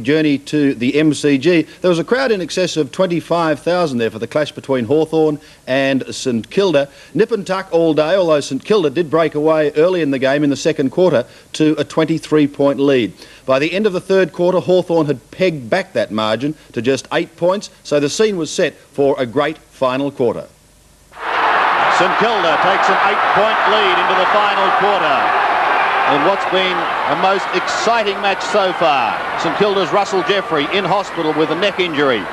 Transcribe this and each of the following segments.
journey to the MCG. There was a crowd in excess of 25,000 there for the clash between Hawthorn and St Kilda. Nip and tuck all day, although St Kilda did break away early in the game in the second quarter to a 23-point lead. By the end of the third quarter, Hawthorn had pegged back that margin to just 8 points, so the scene was set for a great final quarter. St Kilda takes an 8-point lead into the final quarter in what's been a most exciting match so far. St Kilda's Russell Jeffrey in hospital with a neck injury.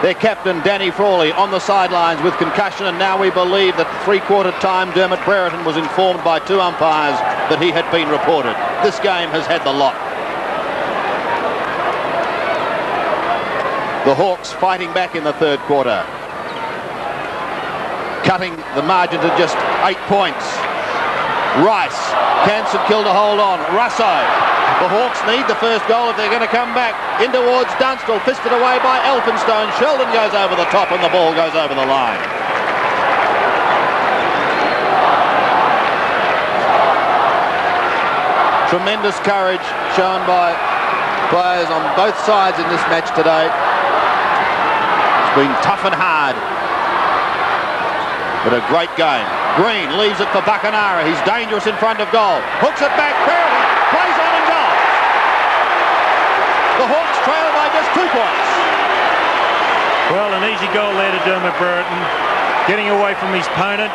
Their captain Danny Frawley on the sidelines with concussion, and now we believe that three-quarter time Dermot Brereton was informed by two umpires that he had been reported. This game has had the lot. The Hawks fighting back in the third quarter, cutting the margin to just 8 points. Rice, can St Kilda hold on? Russo, the Hawks need the first goal if they're going to come back. In towards Dunstall, fisted away by Elphinstone. Sheldon goes over the top and the ball goes over the line. Tremendous courage shown by players on both sides in this match today. It's been tough and hard, but a great game. Green leaves it for Buckenara. He's dangerous in front of goal. Hooks it back. Brereton plays on and goal. The Hawks trail by just 2 points. Well, an easy goal there to Dermot Brereton. Getting away from his opponent,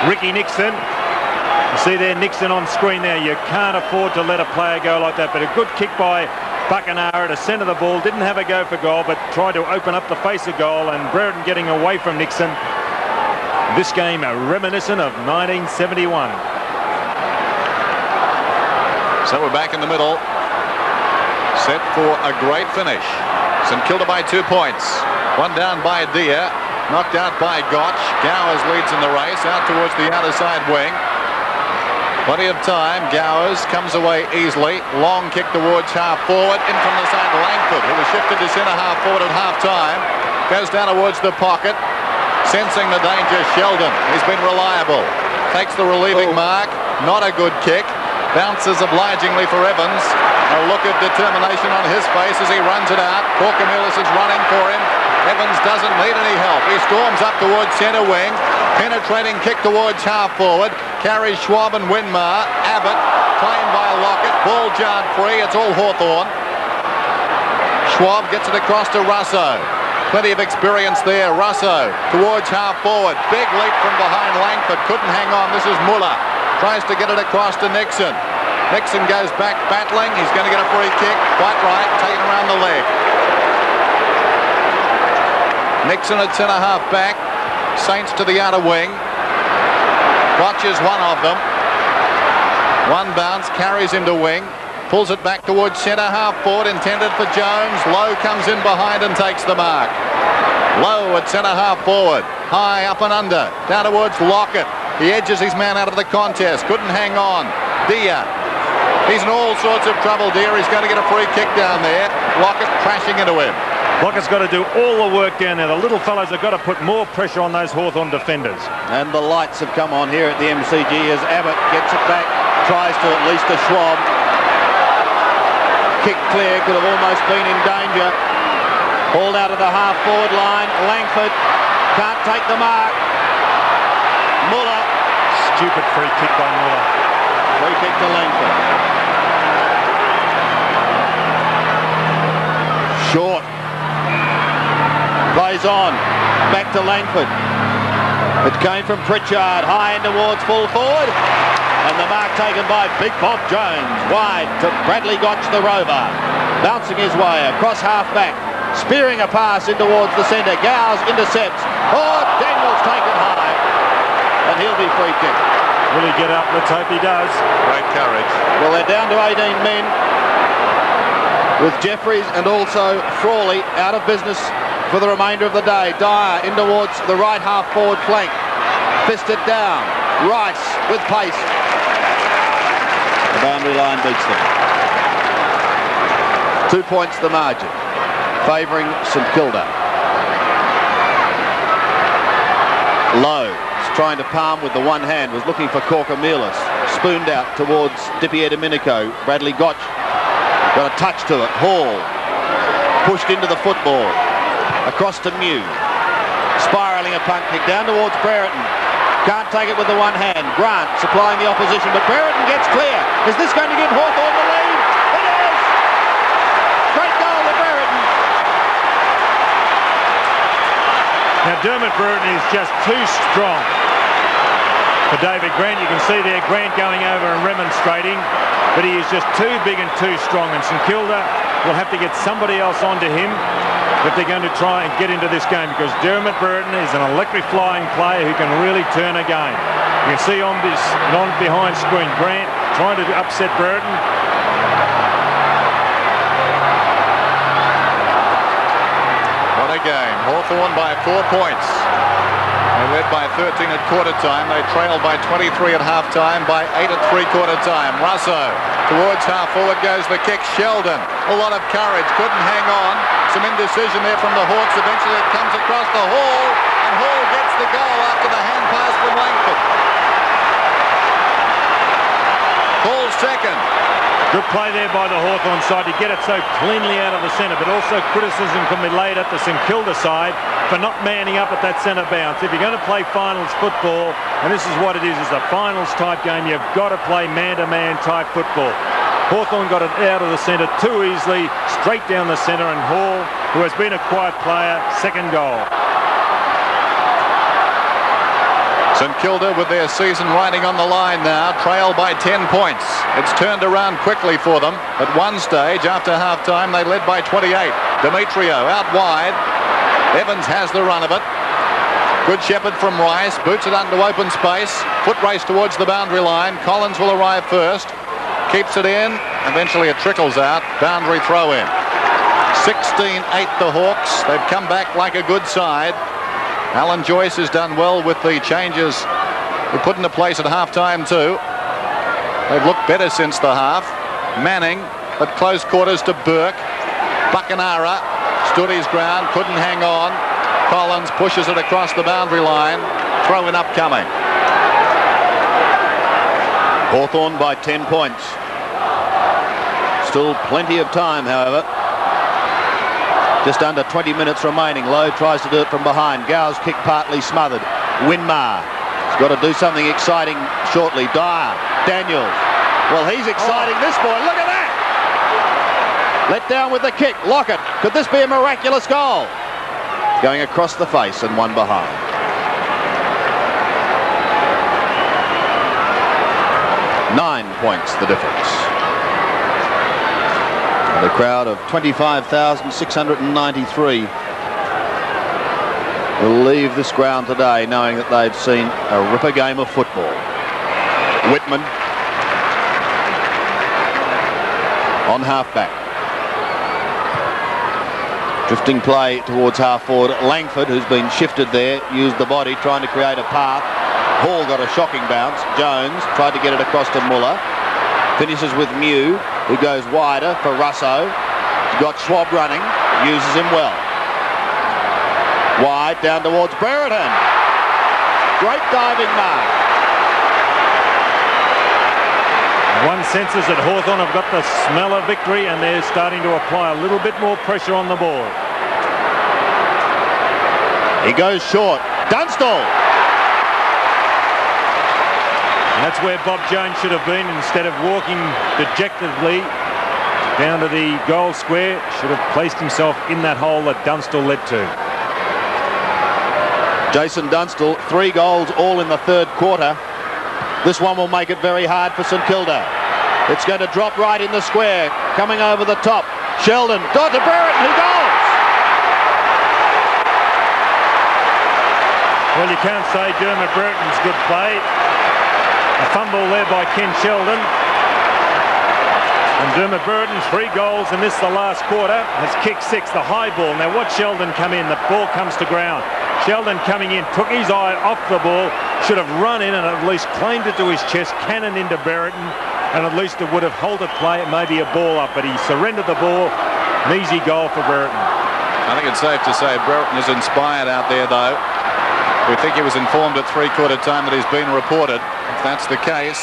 Ricky Nixon. You see there Nixon on screen there. You can't afford to let a player go like that, but a good kick by Buckenara to centre the ball. Didn't have a go for goal, but tried to open up the face of goal, and Brereton getting away from Nixon. This game reminiscent of 1971. So we're back in the middle, set for a great finish. St Kilda by 2 points. One down by Deer, knocked out by Gotch. Gowers leads in the race, out towards the outer side wing. Plenty of time. Gowers comes away easily. Long kick towards half forward. In from the side, Langford, who was shifted to centre half forward at half time. Goes down towards the pocket. Sensing the danger, Sheldon. He's been reliable. Takes the relieving mark. Not a good kick. Bounces obligingly for Evans. A look of determination on his face as he runs it out. Corcomelis is running for him. Evans doesn't need any help. He storms up towards centre wing. Penetrating kick towards half forward. Carries Schwab and Winmar. Abbott claimed by Lockett. Ball jarred free. It's all Hawthorn. Schwab gets it across to Russo. Plenty of experience there. Russo towards half forward. Big leap from behind Langford. Couldn't hang on. This is Muller. Tries to get it across to Nixon. Nixon goes back battling. He's going to get a free kick. Quite right. Taken around the leg. Nixon at centre half back. Saints to the outer wing. Gotch is one of them. One bounce. Carries him to wing. Pulls it back towards centre half forward, intended for Jones. Lowe comes in behind and takes the mark. Lowe at centre half forward. High up and under. Down towards Lockett. He edges his man out of the contest. Couldn't hang on. Deer. He's in all sorts of trouble, Deer. He's going to get a free kick down there. Lockett crashing into him. Lockett's got to do all the work down there. The little fellas have got to put more pressure on those Hawthorn defenders. And the lights have come on here at the MCG as Abbott gets it back. Tries to at least a Schwab. Kick clear, could have almost been in danger. Hauled out of the half-forward line. Langford can't take the mark. Muller. Stupid free kick by Muller. Free kick to Langford. Short. Plays on. Back to Langford. It came from Pritchard. High in towards full forward. And the mark taken by Big Bob Jones. Wide to Bradley Gotch, the rover. Bouncing his way across half-back. Spearing a pass in towards the centre. Gowers intercepts. Oh, Daniels taken high. And he'll be free kick. Will he get up? Let's hope he does. Great courage. Well, they're down to 18 men. With Jeffries and also Frawley out of business for the remainder of the day. Dyer in towards the right half-forward flank. Fisted down. Rice with pace. The boundary line beats them. 2 points the margin, favouring St Kilda. Lowe is trying to palm with the one hand, was looking for Corcomelis. Spooned out towards Dipier Domenico. Bradley Gotch got a touch to it. Hall pushed into the football. Across to Mew. Spiralling a punt kick down towards Brereton. Can't take it with the one hand. Grant supplying the opposition, but Brereton gets clear. Is this going to give Hawthorn the lead? It is! Great goal to Brereton. Now Dermot Brereton is just too strong for David Grant. You can see there Grant going over and remonstrating, but he is just too big and too strong, and St Kilda will have to get somebody else onto him if they're going to try and get into this game, because Dermot Brereton is an electrifying player who can really turn a game. You can see on behind screen Grant trying to upset Brereton. What a game. Hawthorn by 4 points. They led by 13 at quarter time. They trailed by 23 at half time, by 8 at three-quarter time. Russo towards half forward goes the kick. Sheldon, a lot of courage, couldn't hang on. Some indecision there from the Hawks. Eventually it comes across the Hall, and Hall gets the goal after the hand pass from Langford. Hall's second. Good play there by the Hawthorn side to get it so cleanly out of the centre, but also criticism can be laid at the St Kilda side for not manning up at that centre bounce. If you're going to play finals football, and this is what it is a finals type game, you've got to play man-to-man type football. Hawthorn got it out of the centre too easily, straight down the centre, and Hall, who has been a quiet player, second goal. St Kilda with their season riding on the line now, trail by 10 points. It's turned around quickly for them. At one stage, after half-time, they led by 28. Demetrio out wide. Evans has the run of it. Good shepherd from Rice, boots it under open space. Foot race towards the boundary line. Collins will arrive first. Keeps it in. Eventually it trickles out. Boundary throw in. 16-8 the Hawks. They've come back like a good side. Alan Joyce has done well with the changes he put into place at half-time too. They've looked better since the half. Manning at close quarters to Burke. Buckenara stood his ground, couldn't hang on. Collins pushes it across the boundary line. Throw in upcoming. Hawthorn by 10 points. Still plenty of time, however. Just under 20 minutes remaining. Lowe tries to do it from behind. Gow's kick partly smothered. Winmar has got to do something exciting shortly. Dyer, Daniels. Well, he's exciting this boy. Look at that! Let down with the kick. Lockett. Could this be a miraculous goal? Going across the face and one behind. Nine points the difference. And a crowd of 25,693 will leave this ground today knowing that they've seen a ripper game of football. Whitman on half-back. Drifting play towards half-forward. Langford, who's been shifted there, used the body trying to create a path. Hall got a shocking bounce. Jones tried to get it across to Muller. Finishes with Mew, who goes wider for Russo. He's got Schwab running, uses him well. Wide down towards Brereton. Great diving mark. One senses that Hawthorn have got the smell of victory, and they're starting to apply a little bit more pressure on the ball. He goes short. Dunstall. And that's where Bob Jones should have been. Instead of walking dejectedly down to the goal square, should have placed himself in that hole that Dunstall led to. Jason Dunstall, 3 goals all in the third quarter. This one will make it very hard for St Kilda. It's going to drop right in the square. Coming over the top. Sheldon, dot to Brereton, who goes? Well, you can't say Dermot Brereton's good play. A fumble there by Ken Sheldon. And Dermot Brereton, 3 goals in this, the last quarter, has kicked 6, the high ball. Now watch Sheldon come in, the ball comes to ground. Sheldon coming in, took his eye off the ball, should have run in and at least claimed it to his chest, cannoned into Brereton, and at least it would have held it play, maybe a ball up, but he surrendered the ball. An easy goal for Brereton. I think it's safe to say Brereton is inspired out there, though. We think he was informed at three-quarter time that he's been reported. If that's the case,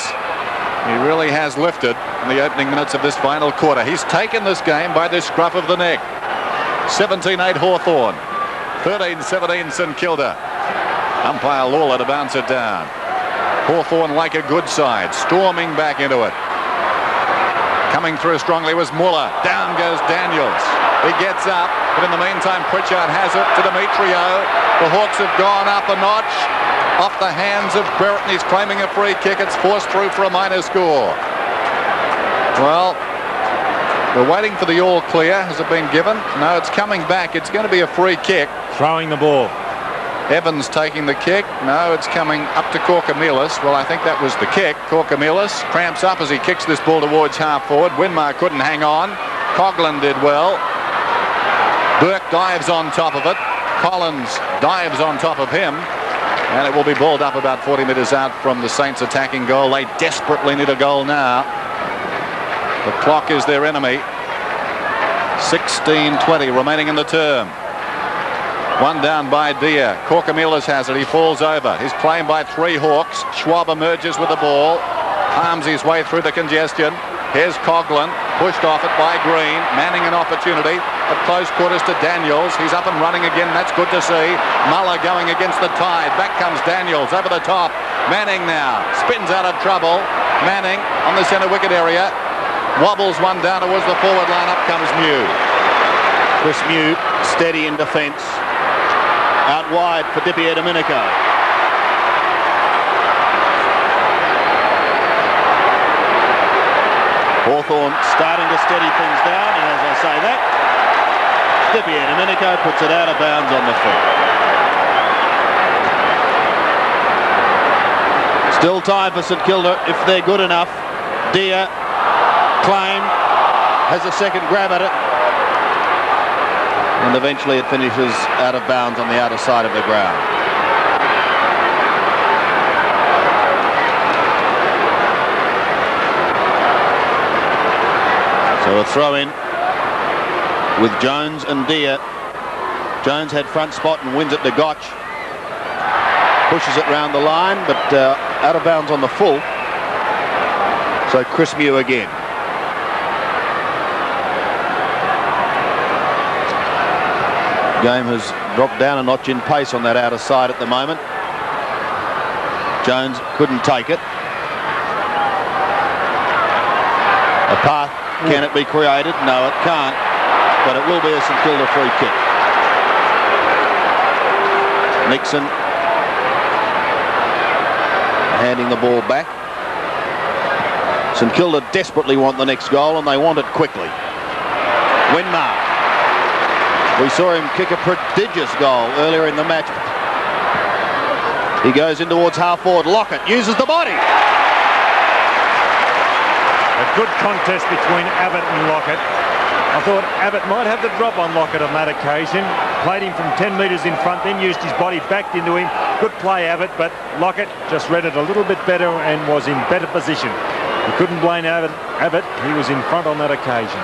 he really has lifted in the opening minutes of this final quarter. He's taken this game by the scruff of the neck. 17-8 Hawthorn. 13-17 St Kilda. Umpire Lawlor to bounce it down. Hawthorn like a good side, storming back into it. Coming through strongly was Muller. Down goes Daniels. He gets up, but in the meantime Pritchard has it to Demetrio. The Hawks have gone up a notch. Off the hands of Brereton. He's claiming a free kick. It's forced through for a minor score. Well, we're waiting for the all clear. Has it been given? No, it's coming back. It's going to be a free kick. Throwing the ball. Evans taking the kick. No, it's coming up to Korkamilis. Well, I think that was the kick. Korkamilis cramps up as he kicks this ball towards half forward. Winmar couldn't hang on. COGHLAN did well. Burke dives on top of it. Collins dives on top of him. And it will be balled up about 40 metres out from the Saints attacking goal. They desperately need a goal now. The clock is their enemy. 16:20 remaining in the term. One down by Deer. Korkamilis has it. He falls over. He's claimed by 3 Hawks. Schwab emerges with the ball. Harms his way through the congestion. Here's COGHLAN. Pushed off it by Green. Manning an opportunity. At close quarters to Daniels. He's up and running again. That's good to see. Muller going against the tide. Back comes Daniels over the top. Manning now. Spins out of trouble. Manning on the centre wicket area. Wobbles one down towards the forward line. Up comes Mew. Chris Mew steady in defence. Out wide for Di Domenico. Hawthorn starting to steady things down, and as I say that, Di Domenico puts it out of bounds on the foot. Still time for St Kilda if they're good enough. Deer claimed, has a second grab at it. And eventually it finishes out of bounds on the outer side of the ground. So a throw in with Jones and Deer. Jones had front spot and wins it to Gotch. Pushes it round the line, but out of bounds on the full. So Chris Mew again. Game has dropped down a notch in pace on that outer side at the moment. Jones couldn't take it. A path, can it be created? No, it can't. But it will be a St Kilda free kick. Nixon handing the ball back. St Kilda desperately want the next goal, and they want it quickly. Winmar. We saw him kick a prodigious goal earlier in the match. He goes in towards half forward. Lockett uses the body. A good contest between Abbott and Lockett. I thought Abbott might have the drop on Lockett on that occasion. Played him from 10 metres in front, then used his body, backed into him. Good play, Abbott, but Lockett just read it a little bit better and was in better position. You couldn't blame Abbott. He was in front on that occasion.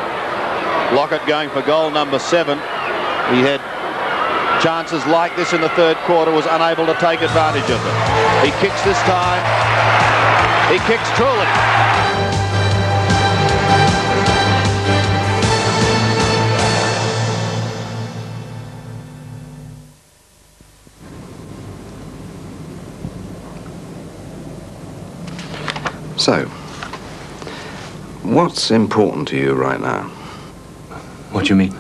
Lockett going for goal number 7. He had chances like this in the third quarter, was unable to take advantage of them. He kicks this time. He kicks truly. So, what's important to you right now? What do you mean?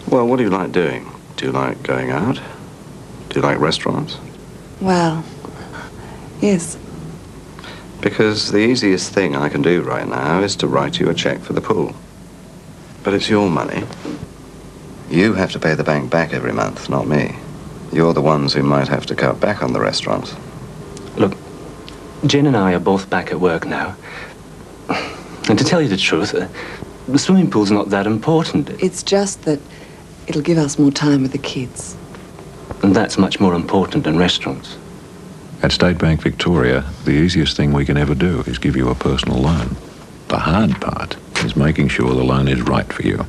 Well, what do you like doing? Do you like going out? Do you like restaurants? Well, yes. Because the easiest thing I can do right now is to write you a cheque for the pool. But it's your money. You have to pay the bank back every month, not me. You're the ones who might have to cut back on the restaurants. Look, Jen and I are both back at work now. And to tell you the truth, the swimming pool's not that important. It's just that it'll give us more time with the kids. And that's much more important than restaurants. At State Bank Victoria, the easiest thing we can ever do is give you a personal loan. The hard part is making sure the loan is right for you.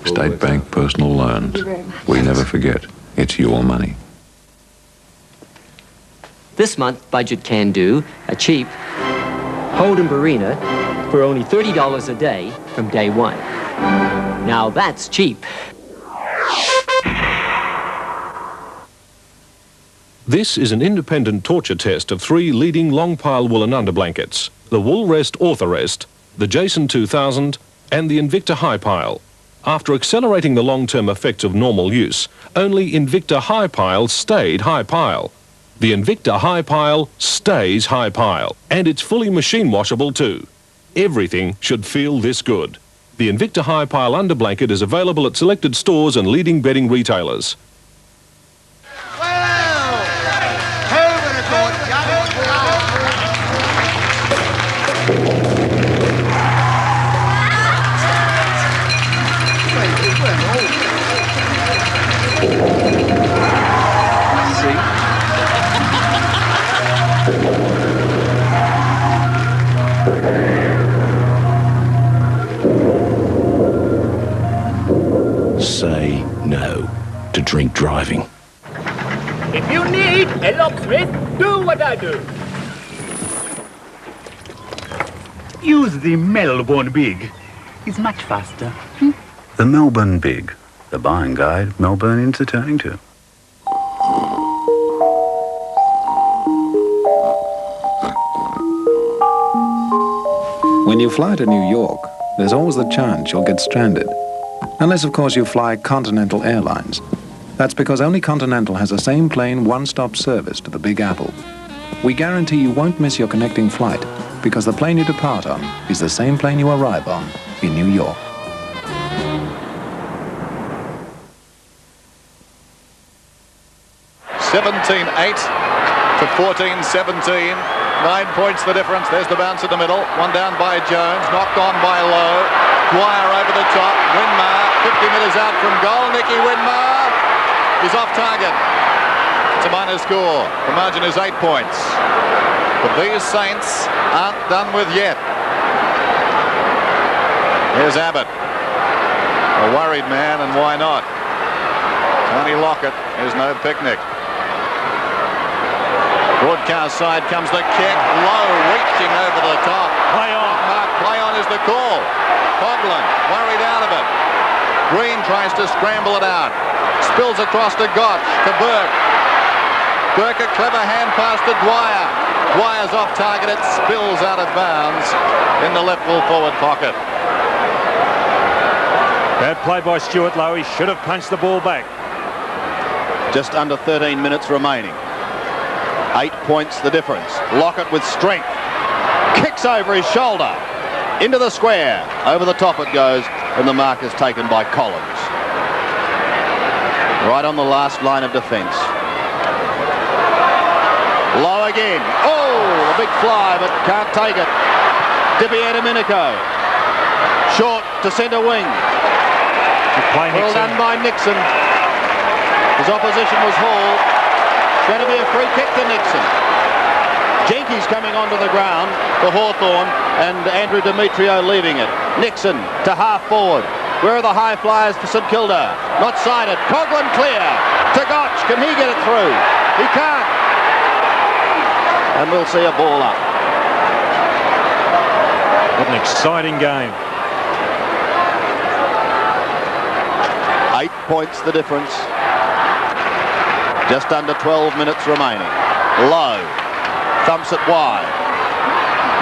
State Bank Personal Loans. We never forget, it's your money. This month, Budget Can Do, a cheap Holden Barina for only $30 a day from day one. Now that's cheap. This is an independent torture test of 3 leading long pile woolen underblankets, the Wool Rest Author Rest, the Jason 2000 and the Invicta High Pile. After accelerating the long-term effects of normal use, only Invicta High Pile stayed High Pile. The Invicta High Pile stays High Pile, and it's fully machine washable too. Everything should feel this good. The Invicta High Pile underblanket is available at selected stores and leading bedding retailers. Say no to drink driving. If you need a locksmith, do what I do. Use the Melbourne Big. It's much faster. The Melbourne Big, the buying guide Melbournians are turning to. When you fly to New York, there's always the chance you'll get stranded. Unless, of course, you fly Continental Airlines. That's because only Continental has the same plane one-stop service to the Big Apple. We guarantee you won't miss your connecting flight because the plane you depart on is the same plane you arrive on in New York. (17-8) to 14-17. 9 points the difference. There's the bounce in the middle. One down by Jones. Knocked on by Lowe. Dwyer over the top. Winmar 50 metres out from goal. Nicky Winmar is off target. It's a minor score. The margin is 8 points. But these Saints aren't done with yet. Here's Abbott. A worried man, and why not? Tony Lockett is no picnic. Broadcast side comes the kick. Low, reaching over the top. Play on. Mark, play on is the call. COGHLAN worried out of it. Green tries to scramble it out. Spills across to Gotch, to Burke. Burke, a clever hand pass to Dwyer. Dwyer's off target. It spills out of bounds in the left full forward pocket. Bad play by Stuart Lowe. He should have punched the ball back. Just under 13 minutes remaining. 8 points the difference. Lockett with strength. Kicks over his shoulder. Into the square. Over the top it goes, and the mark is taken by Collins. Right on the last line of defence. Low again. Oh, a big fly, but can't take it. Dominico. Short to centre wing. Well done by Nixon. His opposition was Hall. It's going to be a free kick to Nixon. Jenkins coming onto the ground for Hawthorn, and Andrew Demetrio leaving it. Nixon to half forward. Where are the high flyers for St Kilda? Not sighted. COGHLAN clear to Gotch. Can he get it through? He can't. And we'll see a ball up. What an exciting game. 8 points the difference. Just under 12 minutes remaining. Low. Thumps it wide.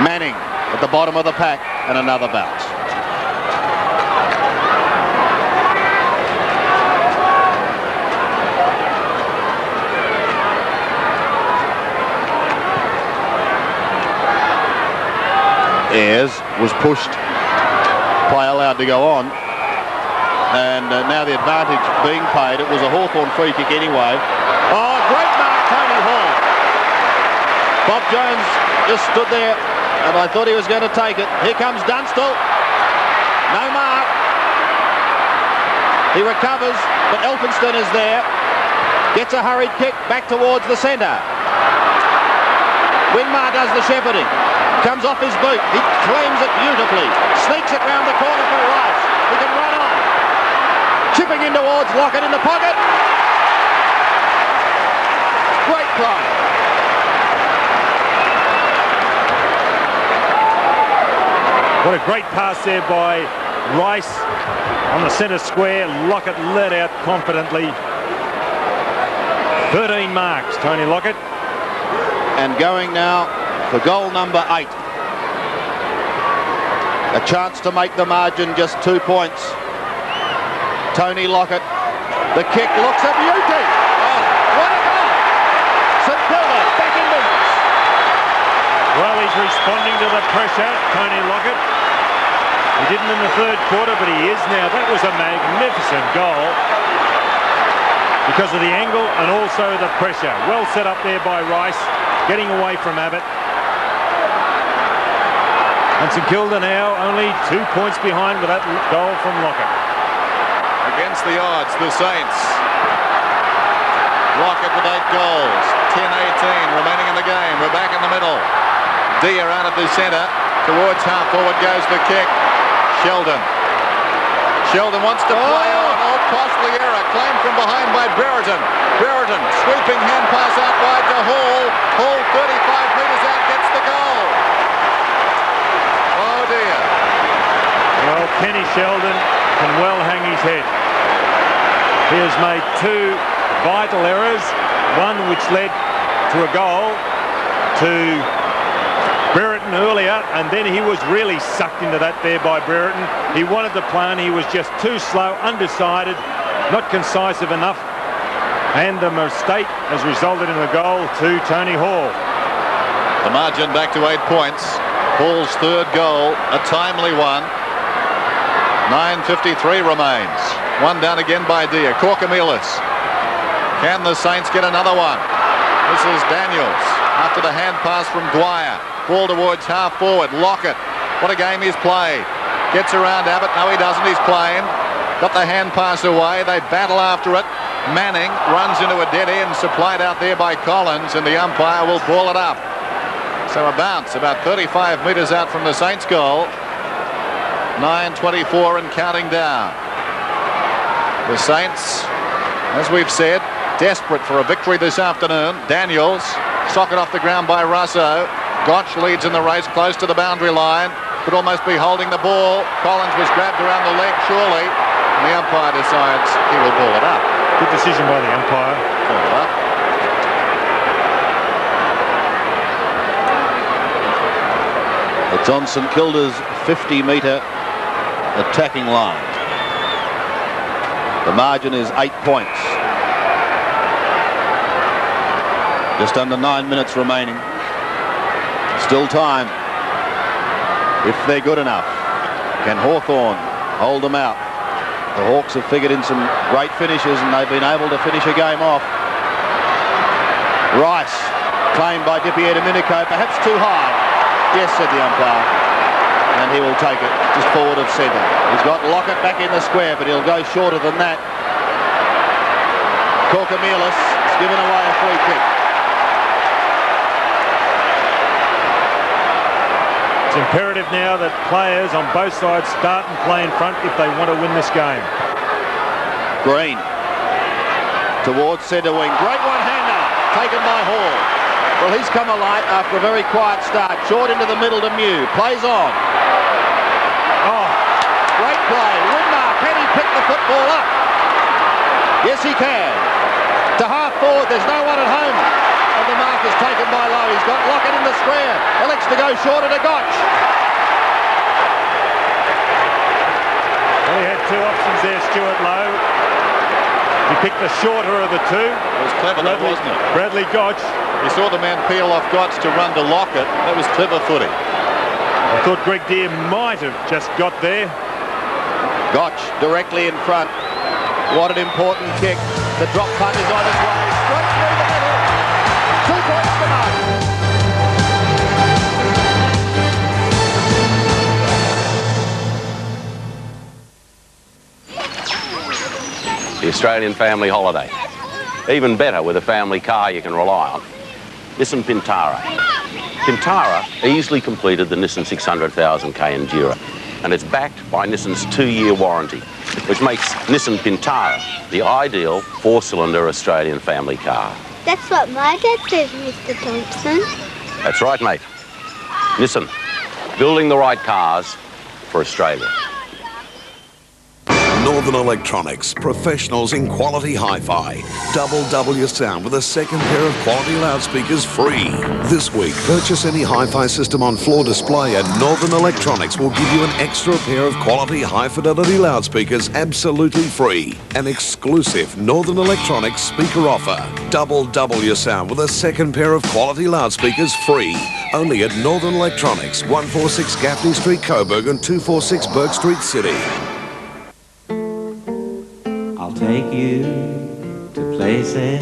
Manning at the bottom of the pack, and another bounce. Ayres was pushed. Play allowed to go on. And now the advantage being paid. It was a Hawthorn free kick anyway. Oh, great mark, Tony Hall. Bob Jones just stood there, and I thought he was going to take it. Here comes DUNSTALL. No mark. He recovers, but Elphinstone is there. Gets a hurried kick back towards the centre. Winmar does the shepherding. Comes off his boot. He claims it beautifully. Sneaks it round the corner for Rice. He can run on. Chipping in towards Lockett in the pocket. Great play. What a great pass there by Rice on the centre square. Lockett led out confidently. 13 marks, Tony Lockett. And going now for goal number 8. A chance to make the margin just 2 points. Tony Lockett. The kick looks a beauty. Oh, what a goal! St Kilda back in business. Well, he's responding to the pressure, Tony Lockett. He didn't in the third quarter, but he is now. That was a magnificent goal because of the angle and also the pressure. Well set up there by Rice, getting away from Abbott. And St Kilda now only 2 points behind with that goal from Lockett. Against the odds, the Saints. Lockett with 8 goals. 10-18 remaining in the game. We're back in the middle. Deer out at the centre. Towards half forward goes the kick. Sheldon. Sheldon wants to play on. Oh, costly error. Claimed from behind by Brereton. Brereton sweeping hand pass out wide to Hall. Hall 35 metres out gets the goal. Oh dear. Well, Kenny Sheldon can well hang his head. He has made 2 vital errors. One which led to a goal to Brereton earlier, and then he was really sucked into that there by Brereton. He wanted to play and he was just too slow, undecided, not concisive enough, and the mistake has resulted in a goal to Tony Hall. The margin back to 8 points. Hall's 3rd goal, a timely one. 9:53 remains. One down again by Deer. Corcomelis. Can the Saints get another one? This is Daniels after the hand pass from Dwyer. Ball towards half forward. Lockett. What a game he's played. Gets around Abbott. No, he doesn't. He's playing. Got the hand pass away. They battle after it. Manning runs into a dead end supplied out there by Collins, and the umpire will ball it up. So a bounce about 35 metres out from the Saints goal. 9:24 and counting down. The Saints, as we've said, desperate for a victory this afternoon. Daniels, socket off the ground by Russo. Gotch leads in the race close to the boundary line. Could almost be holding the ball. Collins was grabbed around the leg, surely. And the umpire decides he will ball it up. Good decision by the umpire. Ball it up. It's on St Kilda's 50-metre attacking line. The margin is 8 points. Just under 9 minutes remaining. Still time, if they're good enough. Can Hawthorn hold them out? The Hawks have figured in some great finishes and they've been able to finish a game off. Rice, claimed by Dipier Domenico, perhaps too high. Yes, said the umpire, and he will take it just forward of centre. He's got Lockett back in the square, but he'll go shorter than that. Corcomelis has given away a free kick. It's imperative now that players on both sides start and play in front if they want to win this game. Green towards centre wing. Great one-hander taken by Hall. Well, he's come alight after a very quiet start. Short into the middle to Mew. Plays on. Oh, great play. Winmar, can he pick the football up? Yes, he can. To half forward. There's no one at home. And the mark is taken by Lowe. He's got Lockett in the square. Elects to go shorter to Gotch. Well, he had 2 options there, Stuart Lowe. He picked the shorter of the 2. It was clever, wasn't it? Bradley Gotch. He saw the man peel off Gotch to run to Lockett. That was clever footy. I thought Greg Deer might have just got there. Gotch directly in front. What an important kick. The drop punt is on its way. Straight through the middle. 2 points to mark. The Australian family holiday. Even better with a family car you can rely on. Nissan Pintara. Pintara easily completed the Nissan 600,000K Enduro, and it's backed by Nissan's 2-year warranty, which makes Nissan Pintara the ideal 4-cylinder Australian family car. That's what my dad says, Mr. Thompson. That's right, mate. Nissan, building the right cars for Australia. Northern Electronics, professionals in quality hi-fi. Double your sound with a second pair of quality loudspeakers free. This week, purchase any hi-fi system on floor display and Northern Electronics will give you an extra pair of quality high-fidelity loudspeakers absolutely free. An exclusive Northern Electronics speaker offer. Double your sound with a second pair of quality loudspeakers free. Only at Northern Electronics, 146 Gaffney Street, Coburg and 246 Burke Street, City. I'll take you to places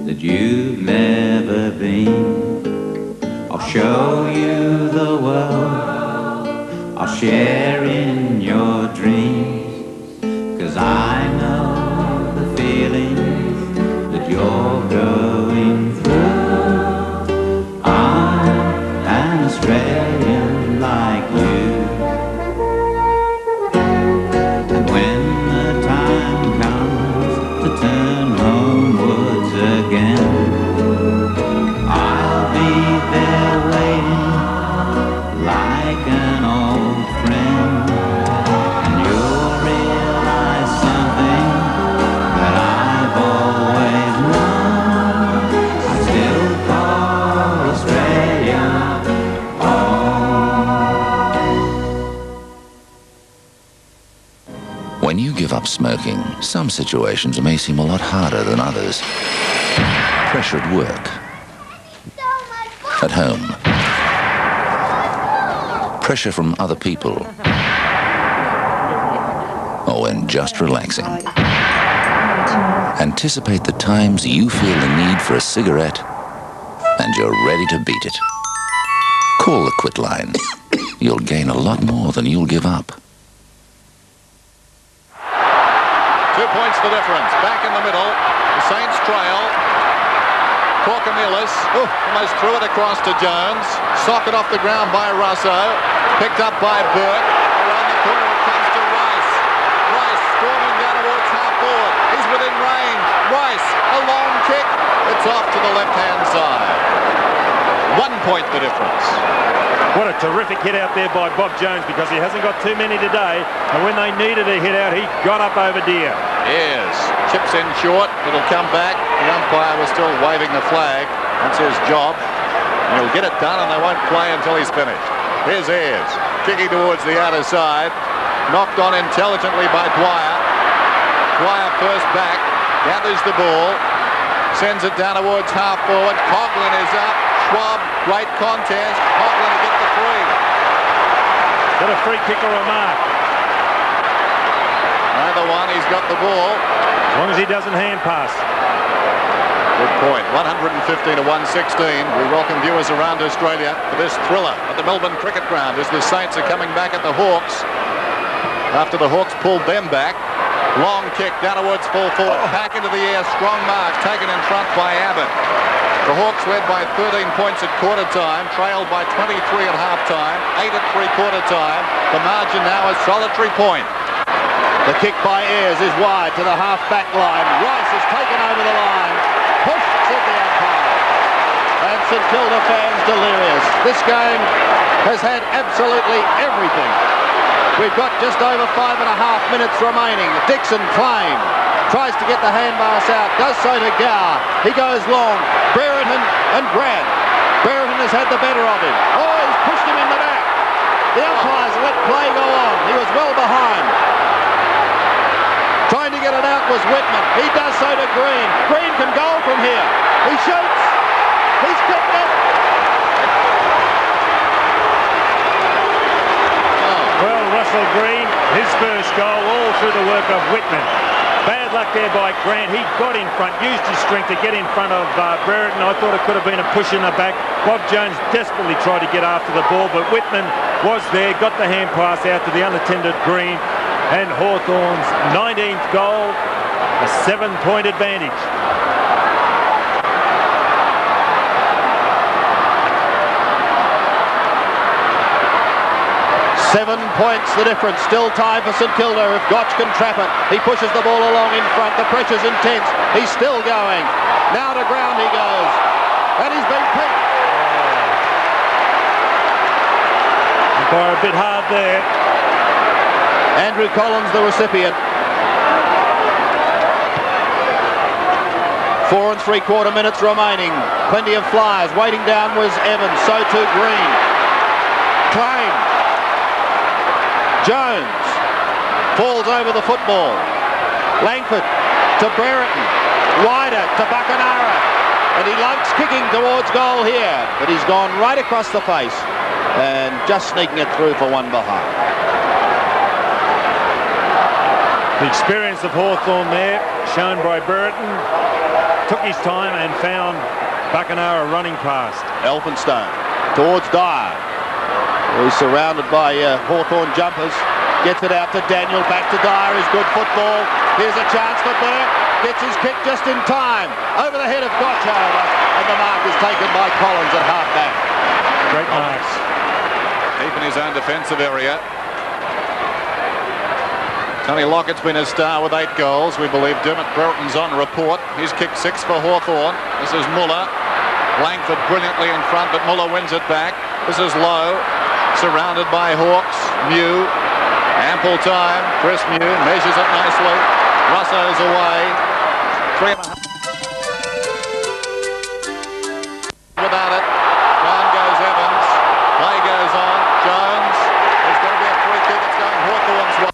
that you've never been. I'll show you the world. I'll share in your dreams. 'Cause I know the feelings that you're going through. I'm an Australian like you. And when the time comes to turn homewards again, I'll be there waiting like an old friend. And you'll realize something that I've always known. I still call Australia home. When you give up smoking, some situations may seem a lot harder than others. Pressure at work, at home, pressure from other people, or when just relaxing. Anticipate the times you feel the need for a cigarette and you're ready to beat it. Call the Quit line. You'll gain a lot more than you'll give up. 2 points the difference. Back in the middle, the Saints trail. Corkamilis almost threw it across to Jones. Socket off the ground by Russo. Picked up by Burke. Around the corner it comes to Rice. Rice storming down towards half forward. He's within range. Rice, a long kick. It's off to the left-hand side. 1 point the difference. What a terrific hit out there by Bob Jones, because he hasn't got too many today, and when they needed a hit out, he got up over Deere. Yes, chips in short, it'll come back. The umpire was still waving the flag. That's his job. And he'll get it done and they won't play until he's finished. Here's Ayres, kicking towards the outer side. Knocked on intelligently by Dwyer. Dwyer first back, gathers the ball, sends it down towards half forward. Coghlan is up. Schwab, great contest. Coghlan to get the free. Got a free kick or a mark? Either one, he's got the ball. As long as he doesn't hand pass. Good point. 115 to 116. We welcome viewers around Australia for this thriller at the Melbourne Cricket Ground as the Saints are coming back at the Hawks. After the Hawks pulled them back. Long kick down towards full forward. Back into the air. Strong mark taken in front by Abbott. The Hawks led by 13 points at quarter time, trailed by 23 at half time, 8 at three-quarter time. The margin now is solitary point. The kick by Ayres is wide to the half-back line. Rice is taken over the line. Push, said the umpire. And St Kilda fans delirious. This game has had absolutely everything. We've got just over 5.5 minutes remaining. Dixon claim. Tries to get the handbars out. Does so to Gower. He goes long. Brereton and Brad. Brereton has had the better of him. Oh, he's pushed him in the back. The umpires let play go on. He was well behind. Trying to get it out was Whitman. He does so to Green. Green can goal from here. He shoots. He's kicked it. Well, Russell Green, his first goal, all through the work of Whitman. Bad luck there by Grant. He got in front, used his strength to get in front of Brereton. I thought it could have been a push in the back. Bob Jones desperately tried to get after the ball, but Whitman was there, got the hand pass out to the unattended Green. And Hawthorn's 19th goal, a 7-point advantage. Seven points the difference. Still time for St Kilda if Gotch can trap it. He pushes the ball along in front. The pressure's intense. He's still going. Now to ground he goes. And he's been picked. Umpire a bit hard there. Andrew Collins, the recipient. 4 3/4 minutes remaining. Plenty of flyers. Waiting down was Evans. So too Green. Claim. Jones falls over the football. Langford to Brereton. Wider to Buckenara. And he likes kicking towards goal here. But he's gone right across the face. And just sneaking it through for one behind. The experience of Hawthorn there, shown by Brereton, took his time and found Buckenara running past. Elphinstone towards Dyer. He's surrounded by Hawthorn jumpers. Gets it out to Daniel, back to Dyer, is good football. Here's a chance for Burke. Gets his kick just in time. Over the head of Gotch, however, and the mark is taken by Collins at half-back. Great marks. Deep in his own defensive area. Tony Lockett's been a star with 8 goals. We believe Dermot Brereton's on report. He's kicked 6 for Hawthorn. This is Muller. Langford brilliantly in front, but Muller wins it back. This is Lowe, surrounded by Hawks. Mew, ample time. Chris Mew measures it nicely. Russo's away. 3.5. Without it. Down goes Evans. Play goes on. Jones. There's going to be a free kick. It's going Hawthorn's way.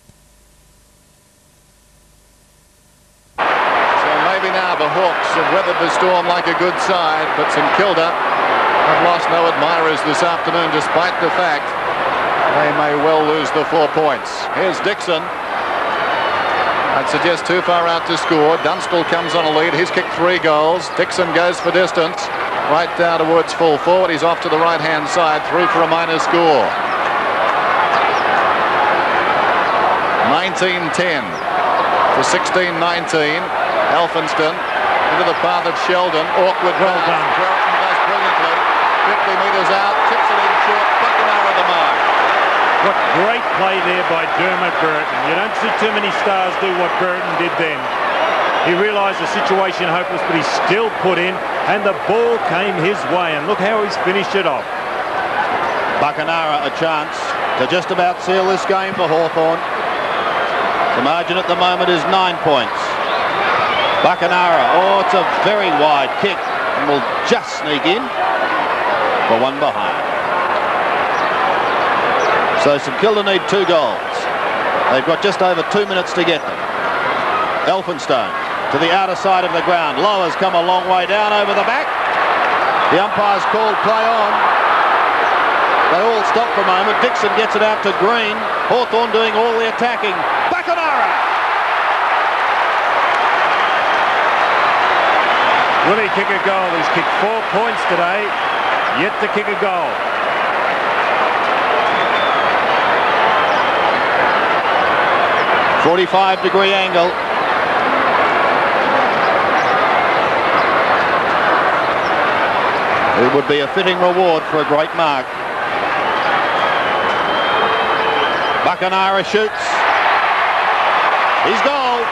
Now the Hawks have weathered the storm like a good side, but St Kilda have lost no admirers this afternoon, despite the fact they may well lose the 4 points. Here's Dixon. I'd suggest too far out to score. Dunstall comes on a lead. He's kicked 3 goals. Dixon goes for distance. Right down towards full forward. He's off to the right-hand side, through for a minor score. 19-10 for 16-19. Elphinston into the path of Sheldon. Awkward. Well done. Brereton does brilliantly. 50 metres out. Chips it in short. Buckenara the mark. What great play there by Dermot Brereton. You don't see too many stars do what Brereton did then. He realised the situation hopeless, but he still put in, and the ball came his way. And look how he's finished it off. Buckenara a chance to just about seal this game for Hawthorn. The margin at the moment is 9 points. Buckenara, oh, it's a very wide kick and will just sneak in for one behind. So St Kilda need 2 goals. They've got just over 2 minutes to get them. Elphinstone to the outer side of the ground. Lower's come a long way down over the back. The umpire's called play on. They all stop for a moment. Dixon gets it out to Green. Hawthorn doing all the attacking. Buckenara! Will he kick a goal? He's kicked 4 points today, yet to kick a goal. .45-degree angle. It would be a fitting reward for a great mark. Buckenara shoots. He's goal.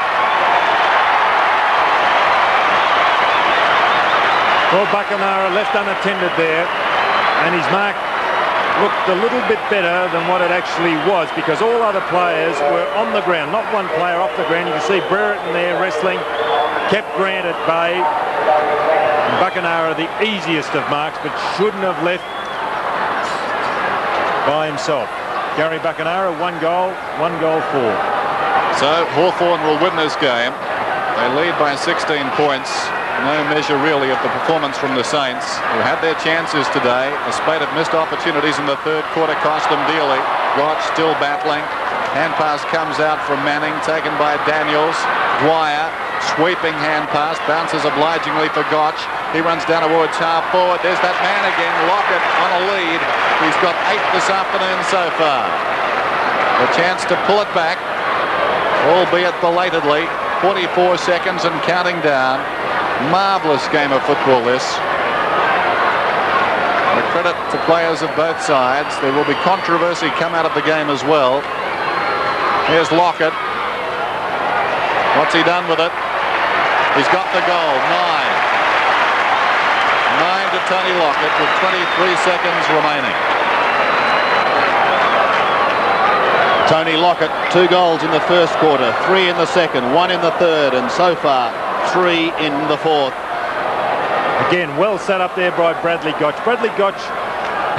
Well, Buckenara left unattended there, and his mark looked a little bit better than what it actually was, because all other players were on the ground, not one player off the ground. You can see Brereton there wrestling, kept Grant at bay. And Buckenara the easiest of marks, but shouldn't have left by himself. Gary Buckenara, 1 goal, 1 goal for. So Hawthorn will win this game. They lead by 16 points. No measure really of the performance from the Saints, who had their chances today. A spate of missed opportunities in the 3rd quarter cost them dearly. Gotch still battling. Hand pass comes out from Manning, taken by Daniels. Dwyer, sweeping hand pass, bounces obligingly for Gotch. He runs down towards half forward. There's that man again, Lockett on a lead. He's got 8 this afternoon so far. A chance to pull it back, albeit belatedly. 44 seconds and counting down. Marvellous game of football this. A credit to players of both sides. There will be controversy come out of the game as well. Here's Lockett. What's he done with it? He's got the goal. 9 to Tony Lockett with 23 seconds remaining. Tony Lockett, 2 goals in the first quarter, 3 in the second, 1 in the third, and so far 3 in the fourth. Again, well set up there by Bradley Gotch. Bradley Gotch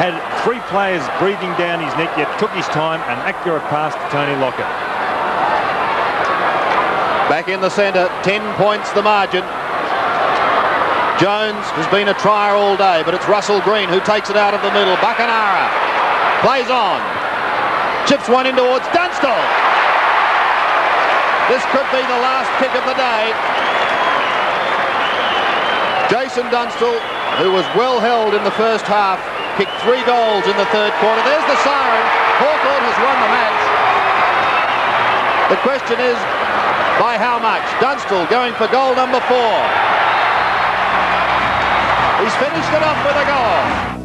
had 3 players breathing down his neck, yet took his time. An accurate pass to Tony Lockett. Back in the centre, 10 points the margin. Jones has been a trier all day, but it's Russell Green who takes it out of the middle. BUCKENARA plays on. Chips one in towards DUNSTALL. This could be the last kick of the day. Jason DUNSTALL, who was well held in the first half, kicked 3 goals in the third quarter. There's the siren. Hawthorn has won the match. The question is, by how much? DUNSTALL going for goal number 4. He's finished it off with a goal.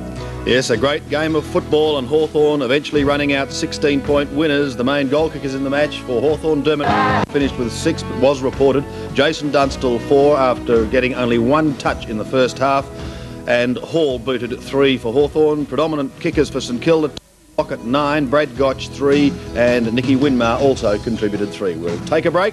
Yes, a great game of football, and Hawthorn eventually running out 16-point winners. The main goal kickers in the match for Hawthorn, DERMOTT finished with 6, but was reported. Jason DUNSTALL 4 after getting only 1 touch in the first half, and Hall booted 3 for Hawthorn. Predominant kickers for St Kilda, Lockett 9, Brad Gotch 3, and Nicky Winmar also contributed 3. We'll take a break.